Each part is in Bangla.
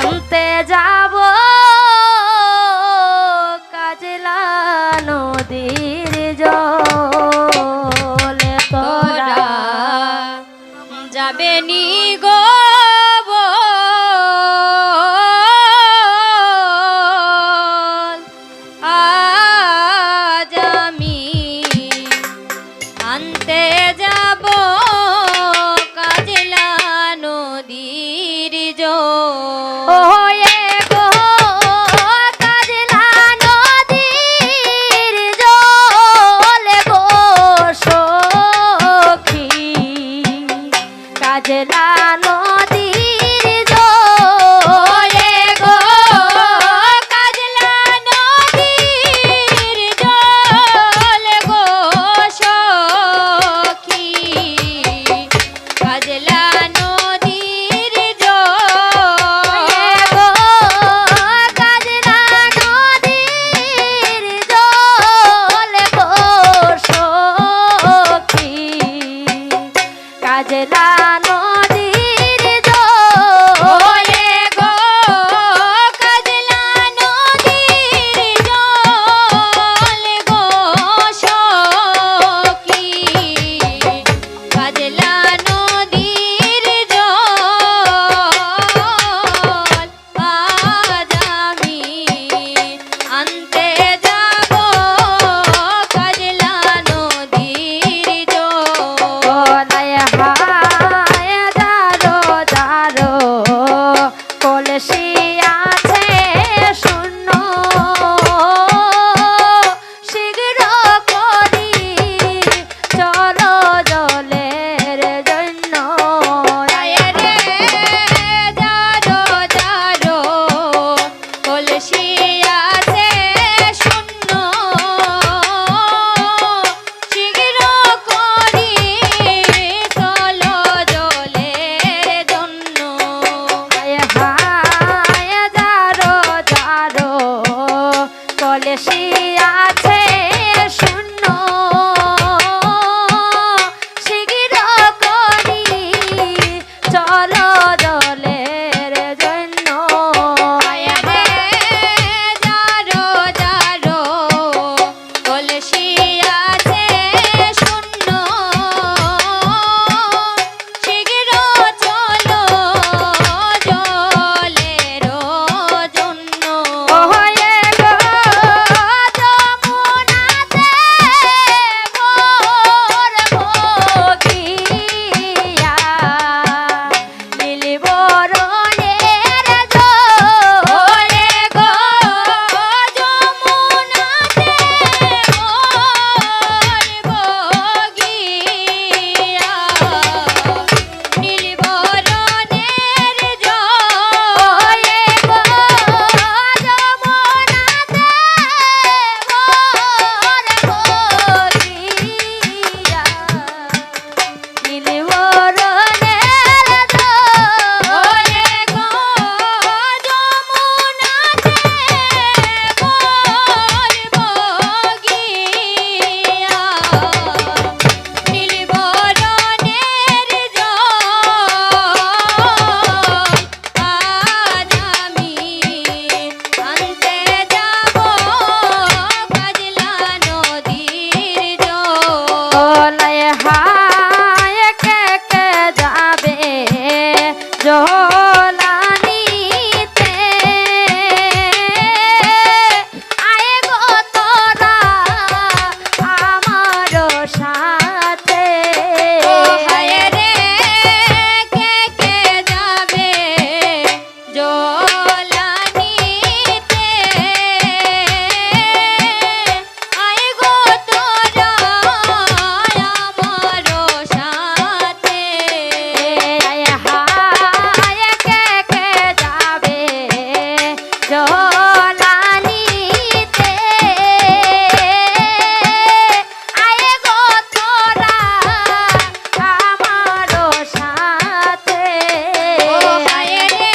আনতে যাব কাজলা নদীর জল তোরা যাবে নি গো আজ আমি আনতে যাব কাজলা নদীর জল ওয়ে গো কাজলা নদীর জল গো সখী কাজলা নদীর জল গো কাজলা নদীর জল গো সখী কাজলা নদীর জল গো কাজলা নদীর জল গো সখী কাজলা নদীর জল গো কাজলা নদীর জল গো সখী কাজলা নদীর জল আজ আমি আনতে যাব কাজলা নদীর জল বলায় হায় দারো দারো কলসি আছে শূন্য শীঘ্র করি চলো জলের জন্য রে যারো যারো কলসি আছে শূন্য শীঘ্র করি চলো জলের জন্য হায় হায় দারো দারো কলসি আছে শূন্য শীঘ্র করি চলো জলের জন্য রে যারো যারো কলসি আছে শূন্য শীঘ্র চলো জলের জন্য ওহে গো যমুনাতে মোর ভোগিয়া নীল বরণের জল গো যমুনাতে মোর ভোগিয়া নীল বরণের জল ওহে গো যমুনাতে মোর ভোগিয়া নীল বরণের জল ওরে গো যমুনাতে মোর ভোগিয়া নীল বরণের জল আজ আমি আনতে যাব কাজলা নদীর জল ওলায় হায় কে কে যাবে জলানিতে আয় গো তোরা আমার সাথে ও হায় রে কে কে যাবে জলানিতে আয় গো তোরা আমার সাথে আয় হায় কে কে যাবে জলানিতে আয় গো তোরা আমার সাথে ও হায় রে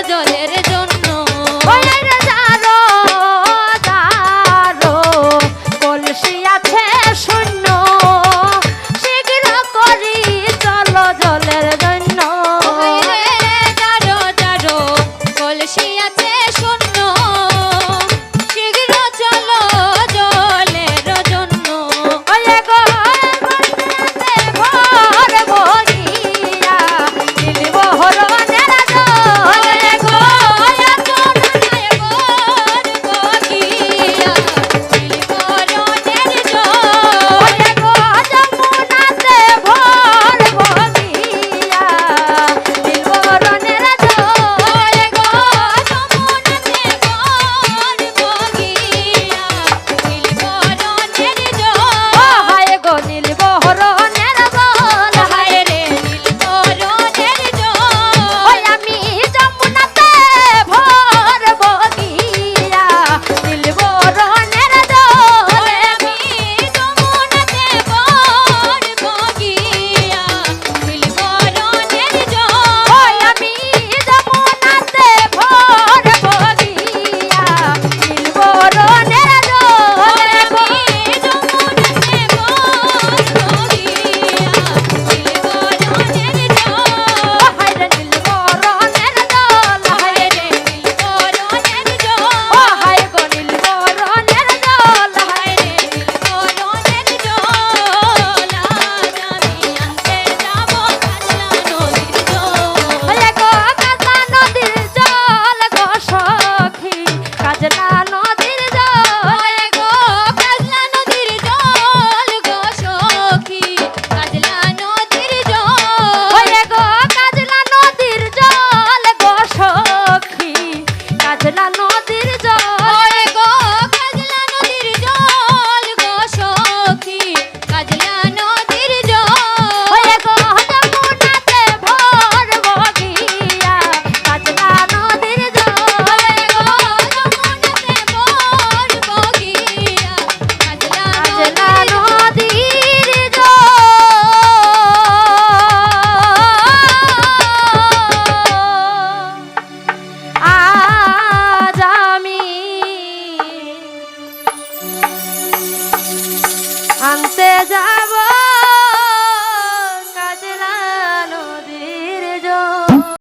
জলের